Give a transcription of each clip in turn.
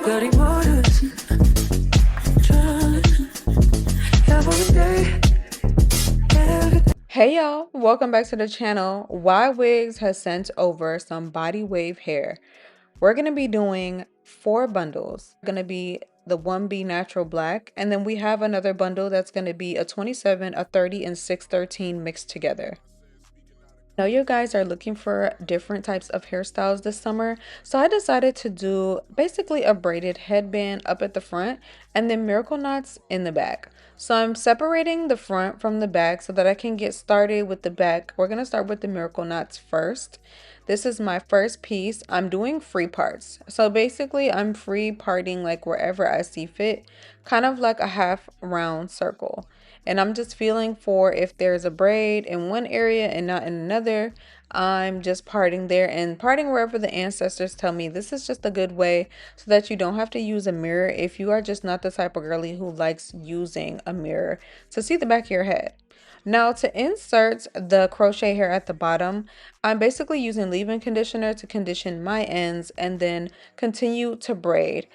Hey y'all, welcome back to the channel. Ywigs has sent over some body wave hair. We're going to be doing 4 bundles. Going to be the 1B natural black, and then we have another bundle that's going to be a 27, a 30, and 613 mixed together. I know you guys are looking for different types of hairstyles this summer, so I decided to do basically a braided headband up at the front and then miracle knots in the back. So I'm separating the front from the back so that I can get started with the back. We're going to start with the miracle knots first. This is my first piece. I'm doing free parts. So basically I'm free parting like wherever I see fit, kind of like a half round circle. And I'm just feeling for if there's a braid in one area and not in another. I'm just parting there and parting wherever the ancestors tell me. This is just a good way so that you don't have to use a mirror if you are just not the type of girly who likes using a mirror to see the back of your head. Now to insert the crochet hair at the bottom, I'm basically using leave-in conditioner to condition my ends and then continue to braid.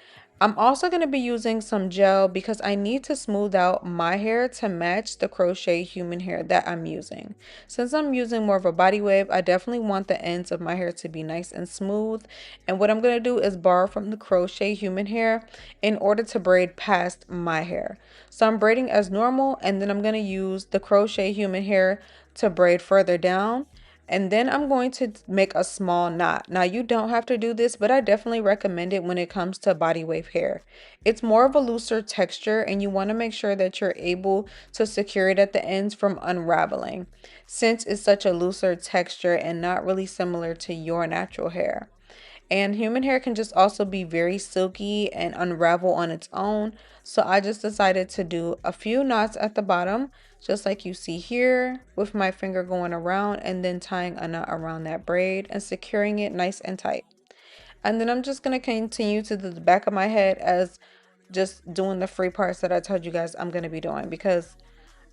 I'm also going to be using some gel because I need to smooth out my hair to match the crochet human hair that I'm using. Since I'm using more of a body wave, I definitely want the ends of my hair to be nice and smooth. And what I'm going to do is borrow from the crochet human hair in order to braid past my hair. So I'm braiding as normal, and then I'm going to use the crochet human hair to braid further down. And then I'm going to make a small knot. Now you don't have to do this, but I definitely recommend it when it comes to body wave hair. It's more of a looser texture and you want to make sure that you're able to secure it at the ends from unraveling, since it's such a looser texture and not really similar to your natural hair. And human hair can just also be very silky and unravel on its own. So I just decided to do a few knots at the bottom, just like you see here, with my finger going around and then tying a knot around that braid and securing it nice and tight. And then I'm just going to continue to the back of my head as just doing the free parts that I told you guys I'm going to be doing, because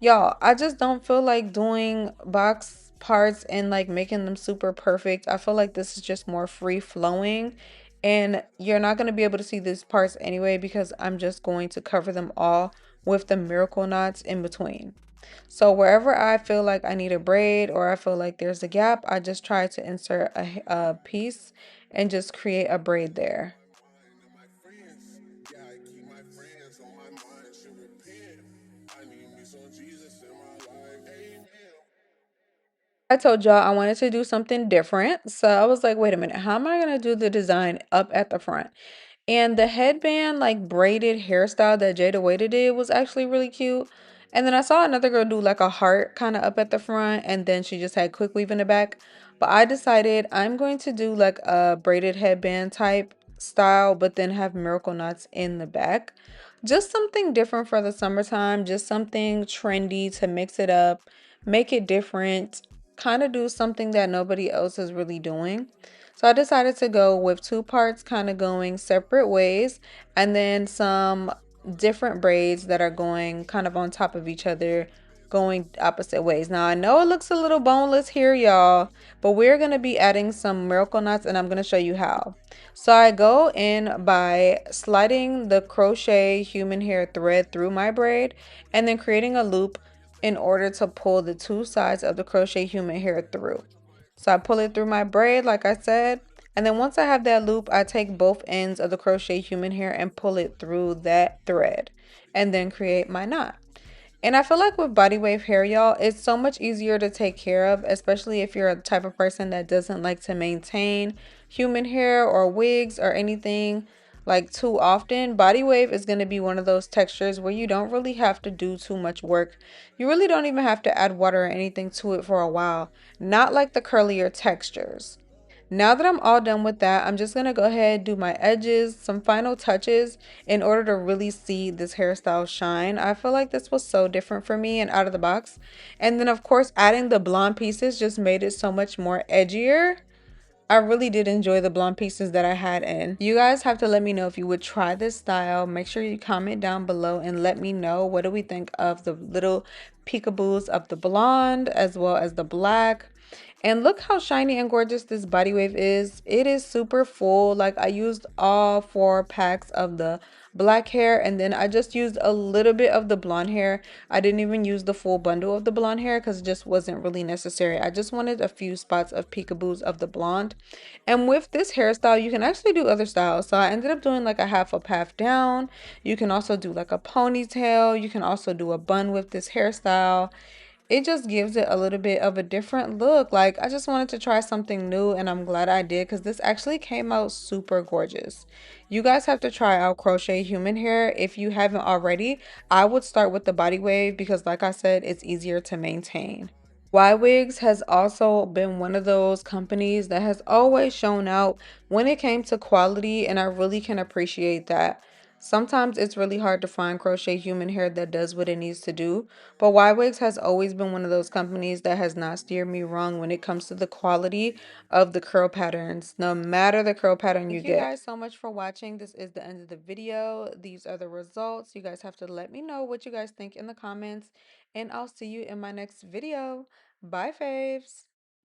y'all, I just don't feel like doing box parts and like making them super perfect. I feel like this is just more free flowing, and you're not going to be able to see these parts anyway because I'm just going to cover them all with the miracle knots in between. So wherever I feel like I need a braid or I feel like there's a gap, I just try to insert a piece and just create a braid there. I told y'all I wanted to do something different. So I was like, wait a minute, how am I going to do the design up at the front? And the headband, like braided hairstyle that Jada Waiter did was actually really cute. And then I saw another girl do like a heart kind of up at the front, and then she just had quick weave in the back. But I decided I'm going to do like a braided headband type style, but then have miracle knots in the back. Just something different for the summertime, just something trendy to mix it up, make it different, kind of do something that nobody else is really doing. So I decided to go with 2 parts kind of going separate ways, and then some different braids that are going kind of on top of each other, going opposite ways. Now I know it looks a little boneless here, y'all, but we're going to be adding some miracle knots and I'm going to show you how. So I go in by sliding the crochet human hair thread through my braid and then creating a loop in order to pull the 2 sides of the crochet human hair through. So I pull it through my braid like I said, and then once I have that loop, I take both ends of the crochet human hair and pull it through that thread and then create my knot. And I feel like with body wave hair, y'all, it's so much easier to take care of, especially if you're a type of person that doesn't like to maintain human hair or wigs or anything like too often. Body wave is going to be one of those textures where you don't really have to do too much work. You really don't even have to add water or anything to it for a while. Not like the curlier textures. Now that I'm all done with that, I'm just going to go ahead and do my edges, some final touches in order to really see this hairstyle shine. I feel like this was so different for me and out of the box. And then of course adding the blonde pieces just made it so much more edgier. I really did enjoy the blonde pieces that I had in. You guys have to let me know if you would try this style. Make sure you comment down below and let me know what do we think of the little peekaboos of the blonde as well as the black. And look how shiny and gorgeous this body wave is. It is super full. Like, I used all 4 packs of the black hair, and then I just used a little bit of the blonde hair. I didn't even use the full bundle of the blonde hair because it just wasn't really necessary. I just wanted a few spots of peekaboos of the blonde. And with this hairstyle, you can actually do other styles. So I ended up doing like a half up, half down. You can also do like a ponytail. You can also do a bun with this hairstyle. It just gives it a little bit of a different look. Like, I just wanted to try something new, and I'm glad I did because this actually came out super gorgeous. You guys have to try out crochet human hair if you haven't already. I would start with the body wave because, like I said, it's easier to maintain. Ywigs has also been one of those companies that has always shown out when it came to quality, and I really can appreciate that. Sometimes it's really hard to find crochet human hair that does what it needs to do, but Ywigs has always been one of those companies that has not steered me wrong when it comes to the quality of the curl patterns, no matter the curl pattern you get. Thank you guys so much for watching. This is the end of the video. These are the results. You guys have to let me know what you guys think in the comments, and I'll see you in my next video. Bye, faves.